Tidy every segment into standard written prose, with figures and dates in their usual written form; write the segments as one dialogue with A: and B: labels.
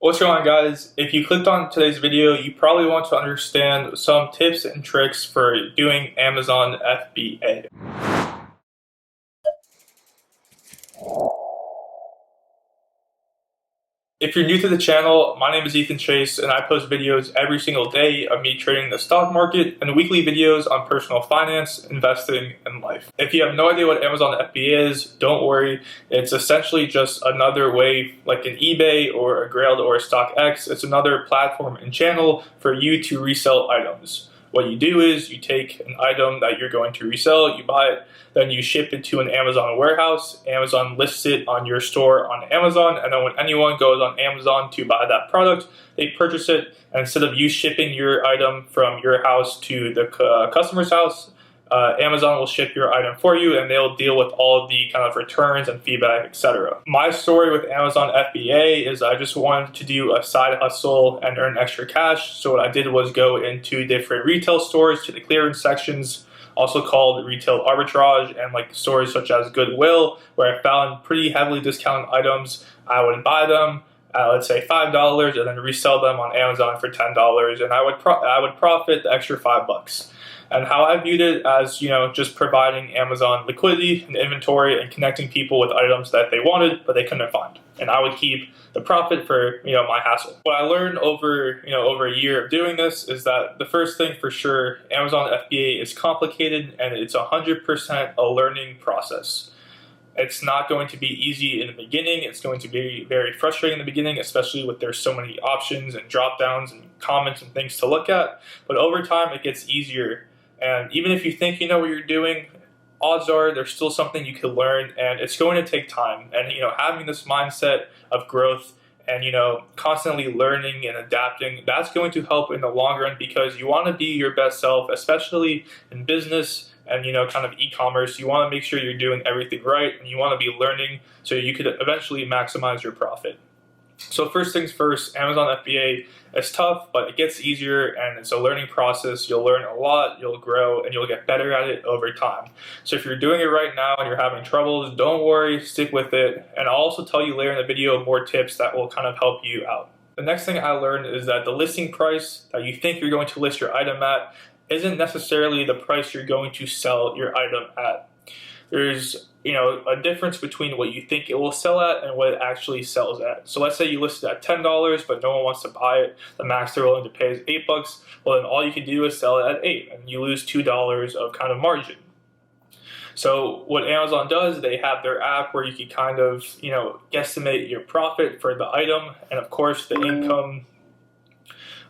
A: What's going on, guys? If you clicked on today's video, you probably want to understand some tips and tricks for doing Amazon FBA. If you're new to the channel, my name is Ethan Chase, and I post videos every single day of me trading the stock market and weekly videos on personal finance, investing, and life. If you have no idea what Amazon FBA is, don't worry. It's essentially just another way, like an eBay or a Grailed or a StockX. It's another platform and channel for you to resell items. What you do is you take an item that you're going to resell, you buy it, then you ship it to an Amazon warehouse. Amazon lists it on your store on Amazon, and then when anyone goes on Amazon to buy that product, they purchase it, and instead of you shipping your item from your house to the customer's house, Amazon will ship your item for you, and they'll deal with all of the kind of returns and feedback, etc. My story with Amazon FBA is I just wanted to do a side hustle and earn extra cash. So what I did was go into different retail stores to the clearance sections, also called retail arbitrage, and like stores such as Goodwill, where I found pretty heavily discounted items. I would buy them at, let's say, $5, and then resell them on Amazon for $10, and I would profit the extra $5. And how I viewed it as, just providing Amazon liquidity and inventory and connecting people with items that they wanted but they couldn't find. And I would keep the profit for, my hassle. What I learned over a year of doing this is that the first thing for sure, Amazon FBA is complicated and it's 100% a learning process. It's not going to be easy in the beginning. It's going to be very frustrating in the beginning, especially with there's so many options and drop downs and comments and things to look at. But over time, it gets easier. And even if you think you know what you're doing, odds are there's still something you could learn, and it's going to take time. And having this mindset of growth and constantly learning and adapting, that's going to help in the long run, because you want to be your best self, especially in business and kind of e-commerce. You want to make sure you're doing everything right, and you want to be learning so you could eventually maximize your profit. So first things first, Amazon FBA is tough, but it gets easier, and it's a learning process. You'll learn a lot, you'll grow, and you'll get better at it over time. So if you're doing it right now and you're having troubles, don't worry, stick with it. And I'll also tell you later in the video more tips that will kind of help you out. The next thing I learned is that the listing price that you think you're going to list your item at isn't necessarily the price you're going to sell your item at. There's a difference between what you think it will sell at and what it actually sells at. So let's say you list it at $10, but no one wants to buy it. The max they're willing to pay is $8. Well, then all you can do is sell it at $8, and you lose $2 of kind of margin. So what Amazon does, they have their app where you can kind of guesstimate your profit for the item, and of course the income.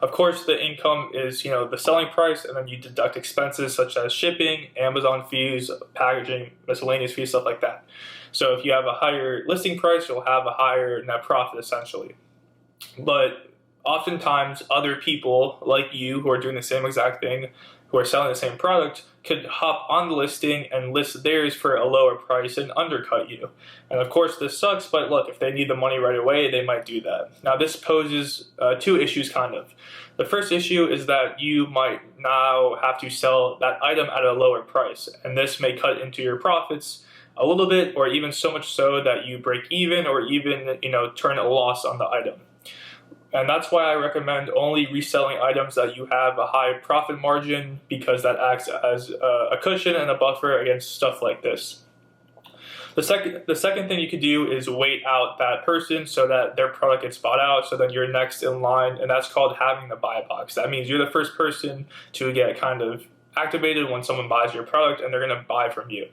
A: Of course, the income is, the selling price, and then you deduct expenses such as shipping, Amazon fees, packaging, miscellaneous fees, stuff like that. So if you have a higher listing price, you'll have a higher net profit, essentially. But oftentimes, other people like you who are doing the same exact thing, who are selling the same product, could hop on the listing and list theirs for a lower price and undercut you. And of course this sucks, but look, if they need the money right away, they might do that. Now this poses two issues kind of. The first issue is that you might now have to sell that item at a lower price, and this may cut into your profits a little bit, or even so much so that you break even or even turn a loss on the item. And that's why I recommend only reselling items that you have a high profit margin, because that acts as a cushion and a buffer against stuff like this. The second thing you could do is wait out that person so that their product gets bought out, so then you're next in line, and that's called having the buy box. That means you're the first person to get kind of activated when someone buys your product, and they're going to buy from you.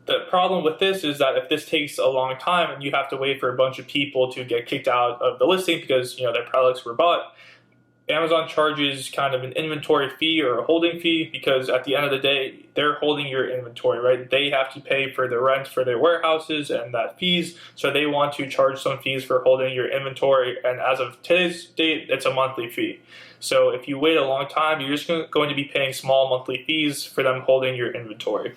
A: The problem with this is that if this takes a long time and you have to wait for a bunch of people to get kicked out of the listing because their products were bought, Amazon charges kind of an inventory fee or a holding fee, because at the end of the day, they're holding your inventory, right? They have to pay for the rent for their warehouses and that fees, so they want to charge some fees for holding your inventory, and as of today's date, it's a monthly fee. So if you wait a long time, you're just going to be paying small monthly fees for them holding your inventory.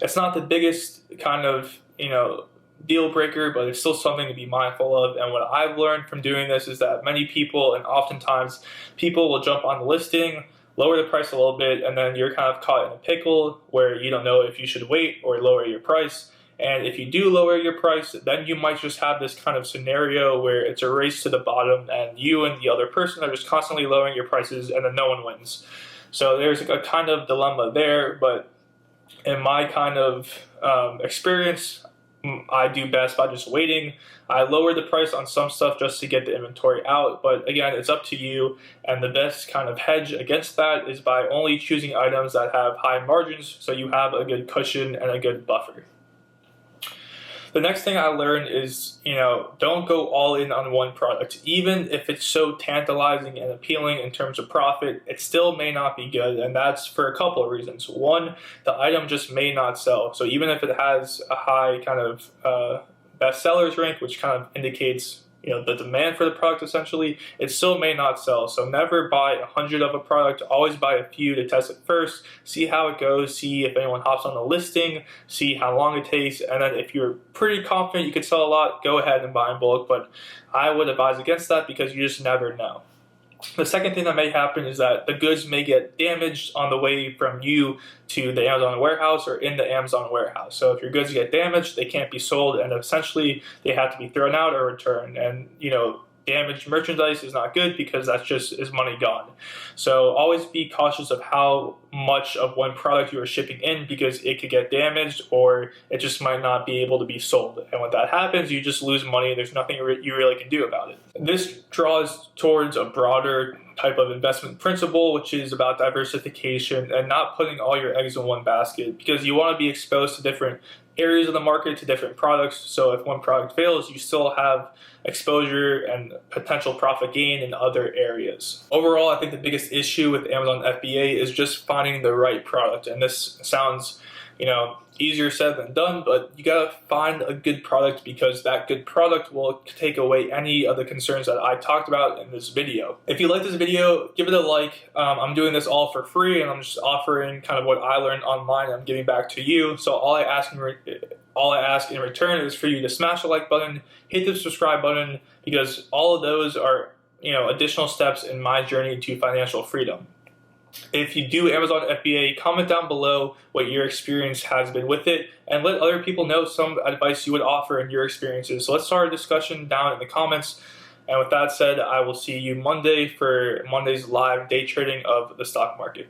A: It's not the biggest kind of, deal breaker, but it's still something to be mindful of. And what I've learned from doing this is that many people, and oftentimes people, will jump on the listing, lower the price a little bit, and then you're kind of caught in a pickle where you don't know if you should wait or lower your price. And if you do lower your price, then you might just have this kind of scenario where it's a race to the bottom and you and the other person are just constantly lowering your prices and then no one wins. So there's a kind of dilemma there, but in my kind of experience, I do best by just waiting. I lower the price on some stuff just to get the inventory out, but again, it's up to you, and the best kind of hedge against that is by only choosing items that have high margins so you have a good cushion and a good buffer. The next thing I learned is, don't go all in on one product. Even if it's so tantalizing and appealing in terms of profit, it still may not be good, and that's for a couple of reasons. One, the item just may not sell. So even if it has a high kind of best sellers rank, which kind of indicates the demand for the product, essentially, it still may not sell. So never buy 100 of a product, always buy a few to test it first, see how it goes, see if anyone hops on the listing, see how long it takes, and then if you're pretty confident you could sell a lot, go ahead and buy in bulk, but I would advise against that because you just never know. The second thing that may happen is that the goods may get damaged on the way from you to the Amazon warehouse or in the Amazon warehouse. So if your goods get damaged, they can't be sold, and essentially they have to be thrown out or returned. And damaged merchandise is not good because that's just is money gone. So always be cautious of how much of one product you are shipping in because it could get damaged or it just might not be able to be sold. And when that happens, you just lose money and there's nothing you really can do about it. This draws towards a broader type of investment principle, which is about diversification and not putting all your eggs in one basket, because you want to be exposed to different areas of the market, to different products. So if one product fails, you still have exposure and potential profit gain in other areas. Overall, I think the biggest issue with Amazon FBA is just finding the right product. And this sounds, easier said than done, but you gotta find a good product because that good product will take away any of the concerns that I talked about in this video. If you like this video, give it a like. I'm doing this all for free and I'm just offering kind of what I learned online. I'm giving back to you. So all I ask in return is for you to smash the like button, hit the subscribe button, because all of those are additional steps in my journey to financial freedom. If you do Amazon FBA, comment down below what your experience has been with it and let other people know some advice you would offer in your experiences. So let's start a discussion down in the comments. And with that said, I will see you Monday for Monday's live day trading of the stock market.